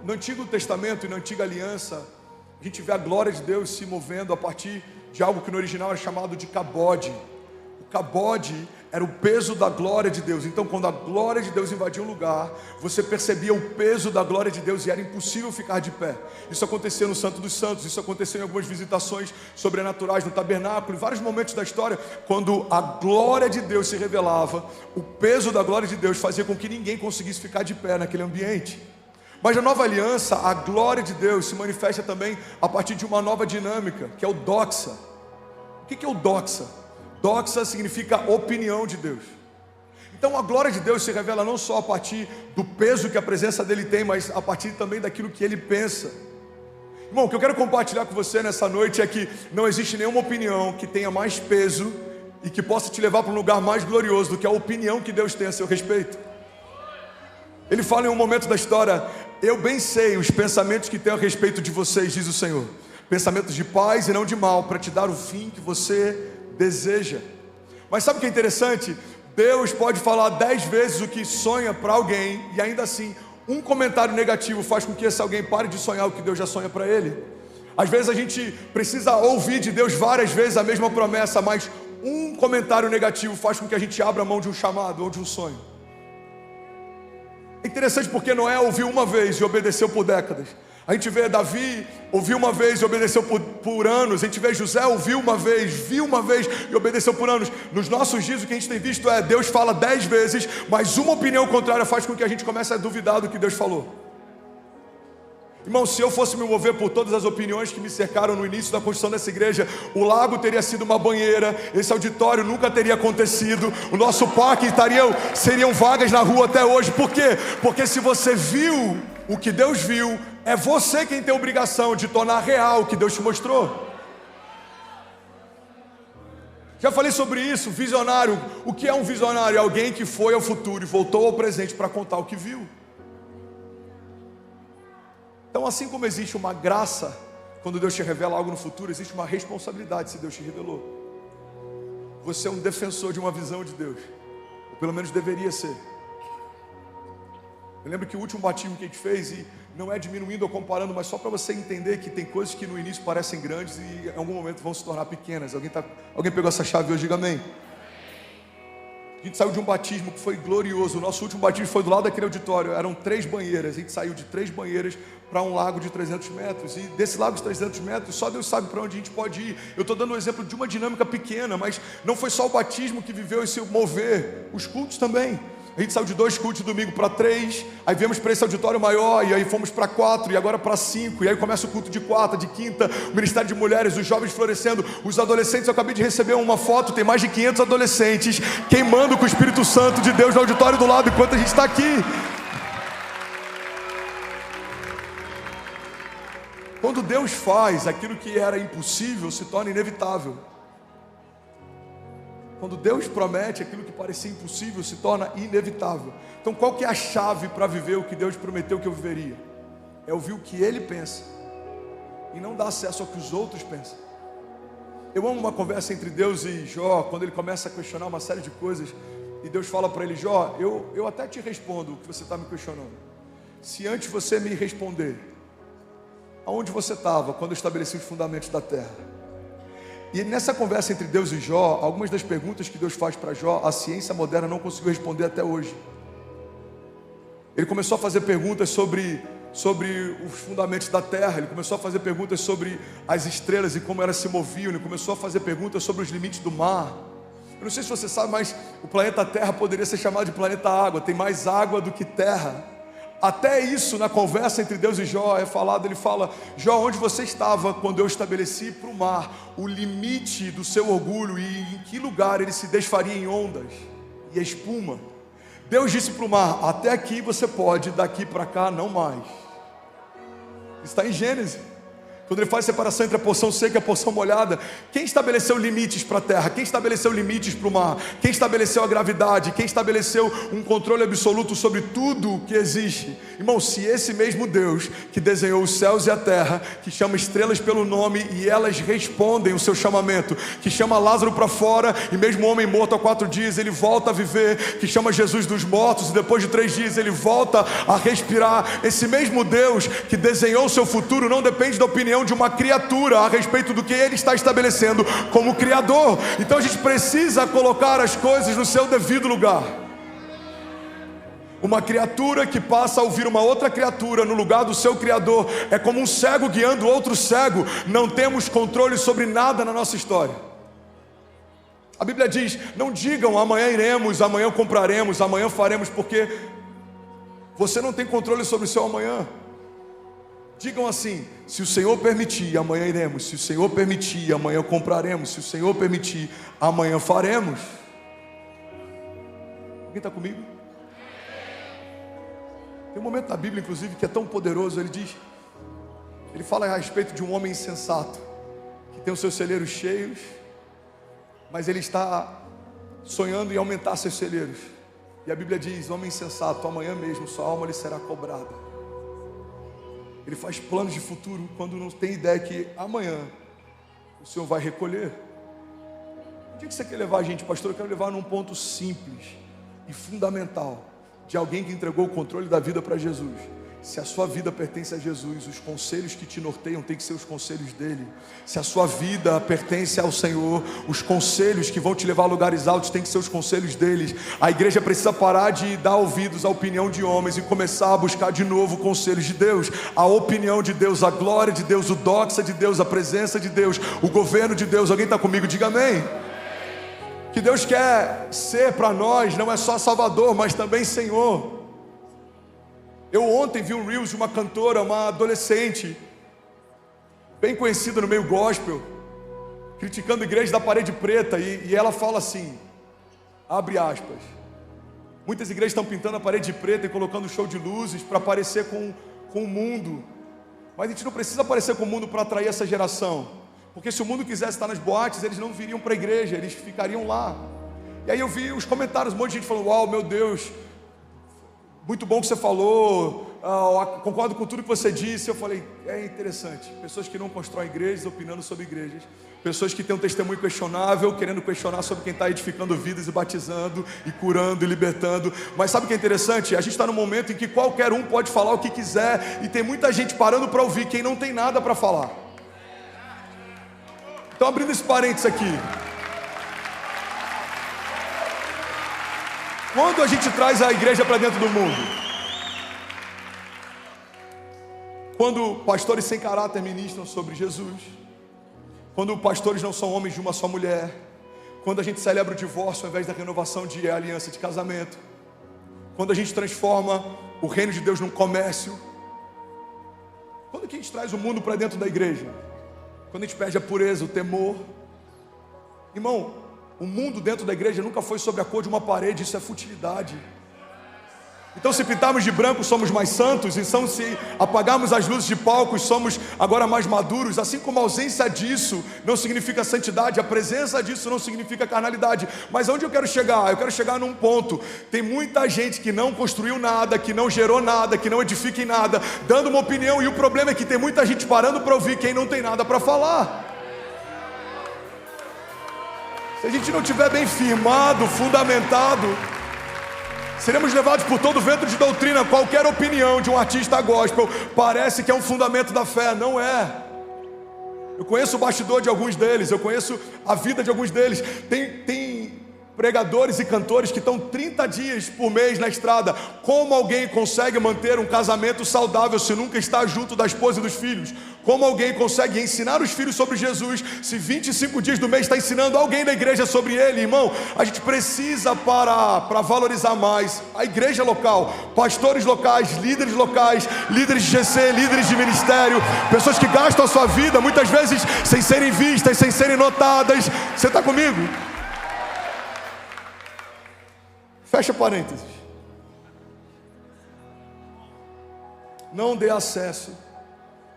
no Antigo Testamento e na Antiga Aliança, a gente vê a glória de Deus se movendo a partir de algo que no original era chamado de cabode. O cabode era o peso da glória de Deus. Então, quando a glória de Deus invadia um lugar, você percebia o peso da glória de Deus e era impossível ficar de pé. Isso acontecia no Santo dos Santos, isso aconteceu em algumas visitações sobrenaturais no tabernáculo, em vários momentos da história, quando a glória de Deus se revelava, o peso da glória de Deus fazia com que ninguém conseguisse ficar de pé naquele ambiente. Mas na nova aliança, a glória de Deus se manifesta também a partir de uma nova dinâmica, que é o doxa. O que é o doxa? Doxa significa opinião de Deus. Então a glória de Deus se revela não só a partir do peso que a presença dele tem, mas a partir também daquilo que ele pensa. Irmão, o que eu quero compartilhar com você nessa noite é que não existe nenhuma opinião que tenha mais peso e que possa te levar para um lugar mais glorioso do que a opinião que Deus tem a seu respeito. Ele fala em um momento da história: eu bem sei os pensamentos que tenho a respeito de vocês, diz o Senhor, pensamentos de paz e não de mal, para te dar o fim que você deseja. Mas sabe o que é interessante? Deus pode falar 10 vezes o que sonha para alguém, e ainda assim um comentário negativo faz com que esse alguém pare de sonhar o que Deus já sonha para ele. Às vezes a gente precisa ouvir de Deus várias vezes a mesma promessa, mas um comentário negativo faz com que a gente abra a mão de um chamado ou de um sonho. É interessante porque Noé ouviu uma vez e obedeceu por décadas. A gente vê Davi, ouviu uma vez e obedeceu por anos. A gente vê José, ouviu uma vez, viu uma vez e obedeceu por anos. Nos nossos dias o que a gente tem visto é Deus fala 10 vezes, mas uma opinião contrária faz com que a gente comece a duvidar do que Deus falou. Irmão, se eu fosse me mover por todas as opiniões que me cercaram no início da construção dessa igreja, o lago teria sido uma banheira, esse auditório nunca teria acontecido, o nosso parque seriam vagas na rua até hoje. Por quê? Porque se você viu o que Deus viu, é você quem tem a obrigação de tornar real o que Deus te mostrou. Já falei sobre isso, visionário. O que é um visionário? É alguém que foi ao futuro e voltou ao presente para contar o que viu. Então, assim como existe uma graça quando Deus te revela algo no futuro, existe uma responsabilidade se Deus te revelou. Você é um defensor de uma visão de Deus, ou pelo menos deveria ser. Eu lembro que o último batismo que a gente fez, e não é diminuindo ou comparando, mas só para você entender que tem coisas que no início parecem grandes e em algum momento vão se tornar pequenas. Alguém pegou essa chave hoje? Diga amém. A gente saiu de um batismo que foi glorioso. O nosso último batismo foi do lado daquele auditório. Eram 3 banheiras. A gente saiu de 3 banheiras para um lago de 300 metros. E desse lago de 300 metros, só Deus sabe para onde a gente pode ir. Eu estou dando um exemplo de uma dinâmica pequena, mas não foi só o batismo que viveu esse mover. Os cultos também. A gente saiu de 2 cultos de domingo para 3, aí viemos para esse auditório maior, e aí fomos para 4, e agora para 5, e aí começa o culto de quarta, de quinta, o ministério de mulheres, os jovens florescendo, os adolescentes. Eu acabei de receber uma foto, tem mais de 500 adolescentes queimando com o Espírito Santo de Deus no auditório do lado, enquanto a gente está aqui. Quando Deus faz, aquilo que era impossível se torna inevitável. Quando Deus promete, aquilo que parecia impossível se torna inevitável. Então qual que é a chave para viver o que Deus prometeu que eu viveria? É ouvir o que Ele pensa e não dar acesso ao que os outros pensam. Eu amo uma conversa entre Deus e Jó, quando ele começa a questionar uma série de coisas, e Deus fala para ele: Jó, eu até te respondo o que você está me questionando, se antes você me responder aonde você estava quando eu estabeleci os fundamentos da terra. E nessa conversa entre Deus e Jó, algumas das perguntas que Deus faz para Jó, a ciência moderna não conseguiu responder até hoje. Ele começou a fazer perguntas sobre os fundamentos da terra, ele começou a fazer perguntas sobre as estrelas e como elas se moviam, ele começou a fazer perguntas sobre os limites do mar. Eu não sei se você sabe, mas o planeta Terra poderia ser chamado de planeta água, tem mais água do que terra. Até isso, na conversa entre Deus e Jó é falado. Ele fala: Jó, onde você estava quando eu estabeleci para o mar o limite do seu orgulho, e em que lugar ele se desfaria em ondas e espuma? Deus disse para o mar: até aqui você pode, daqui para cá não mais. Está em Gênesis. Quando ele faz separação entre a porção seca e a porção molhada, quem estabeleceu limites para a terra? Quem estabeleceu limites para o mar? Quem estabeleceu a gravidade? Quem estabeleceu um controle absoluto sobre tudo que existe? Irmão, se esse mesmo Deus que desenhou os céus e a terra, que chama estrelas pelo nome e elas respondem o seu chamamento, que chama Lázaro para fora e mesmo o homem morto há 4 dias ele volta a viver, que chama Jesus dos mortos e depois de 3 dias ele volta a respirar, esse mesmo Deus que desenhou o seu futuro não depende da opinião de uma criatura a respeito do que ele está estabelecendo como criador. Então a gente precisa colocar as coisas no seu devido lugar. Uma criatura que passa a ouvir uma outra criatura no lugar do seu criador é como um cego guiando outro cego. Não temos controle sobre nada na nossa história. A Bíblia diz: não digam amanhã iremos, amanhã compraremos, amanhã faremos, porque você não tem controle sobre o seu amanhã. Digam assim: se o Senhor permitir, amanhã iremos. Se o Senhor permitir, amanhã compraremos. Se o Senhor permitir, amanhã faremos. Alguém está comigo? Tem um momento na Bíblia, inclusive, que é tão poderoso. Ele fala a respeito de um homem insensato, que tem os seus celeiros cheios, mas ele está sonhando em aumentar seus celeiros. E a Bíblia diz: homem insensato, amanhã mesmo sua alma lhe será cobrada. Ele faz planos de futuro quando não tem ideia que amanhã o Senhor vai recolher. Onde é que você quer levar a gente, pastor? Eu quero levar num ponto simples e fundamental de alguém que entregou o controle da vida para Jesus. Se a sua vida pertence a Jesus, os conselhos que te norteiam têm que ser os conselhos dele. Se a sua vida pertence ao Senhor, os conselhos que vão te levar a lugares altos têm que ser os conselhos deles. A igreja precisa parar de dar ouvidos à opinião de homens e começar a buscar de novo conselhos de Deus. A opinião de Deus, a glória de Deus, o doxa de Deus, a presença de Deus, o governo de Deus. Alguém está comigo? Diga amém. Que Deus quer ser para nós não é só Salvador, mas também Senhor. Eu ontem vi um Reels de uma cantora, uma adolescente, bem conhecida no meio gospel, criticando a igreja da parede preta, e ela fala assim, abre aspas: muitas igrejas estão pintando a parede preta e colocando show de luzes para parecer com o mundo, mas a gente não precisa parecer com o mundo para atrair essa geração, porque se o mundo quisesse estar nas boates, eles não viriam para a igreja, eles ficariam lá. E aí eu vi os comentários, um monte de gente falando: uau, meu Deus, muito bom que você falou, concordo com tudo que você disse. Eu falei: é interessante, pessoas que não constroem igrejas opinando sobre igrejas, pessoas que têm um testemunho questionável, querendo questionar sobre quem está edificando vidas e batizando, e curando e libertando. Mas sabe o que é interessante? A gente está num momento em que qualquer um pode falar o que quiser, e tem muita gente parando para ouvir quem não tem nada para falar. Então, abrindo esse parênteses aqui, quando a gente traz a igreja para dentro do mundo, quando pastores sem caráter ministram sobre Jesus, quando pastores não são homens de uma só mulher, quando a gente celebra o divórcio ao invés da renovação de aliança de casamento, quando a gente transforma o reino de Deus num comércio, quando que a gente traz o mundo para dentro da igreja? Quando a gente perde a pureza, o temor. Irmão, o mundo dentro da igreja nunca foi sobre a cor de uma parede, isso é futilidade. Então, se pintarmos de branco, somos mais santos. Então, se apagarmos as luzes de palcos, somos agora mais maduros. Assim como a ausência disso não significa santidade, a presença disso não significa carnalidade. Mas onde eu quero chegar? Eu quero chegar num ponto: tem muita gente que não construiu nada, que não gerou nada, que não edifica em nada, dando uma opinião, e o problema é que tem muita gente parando para ouvir quem não tem nada para falar. Se a gente não estiver bem firmado, fundamentado, seremos levados por todo vento de doutrina. Qualquer opinião de um artista gospel parece que é um fundamento da fé, não é. Eu conheço o bastidor de alguns deles, eu conheço a vida de alguns deles. Tem pregadores e cantores que estão 30 dias por mês na estrada. Como alguém consegue manter um casamento saudável se nunca está junto da esposa e dos filhos? Como alguém consegue ensinar os filhos sobre Jesus se 25 dias do mês está ensinando alguém da igreja sobre ele? Irmão, a gente precisa parar para valorizar mais a igreja local, pastores locais, líderes de GC, líderes de ministério, pessoas que gastam a sua vida muitas vezes sem serem vistas, sem serem notadas. Você está comigo? Fecha parênteses. Não dê acesso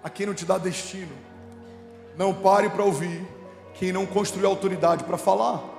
a quem não te dá destino. Não pare para ouvir quem não construiu autoridade para falar.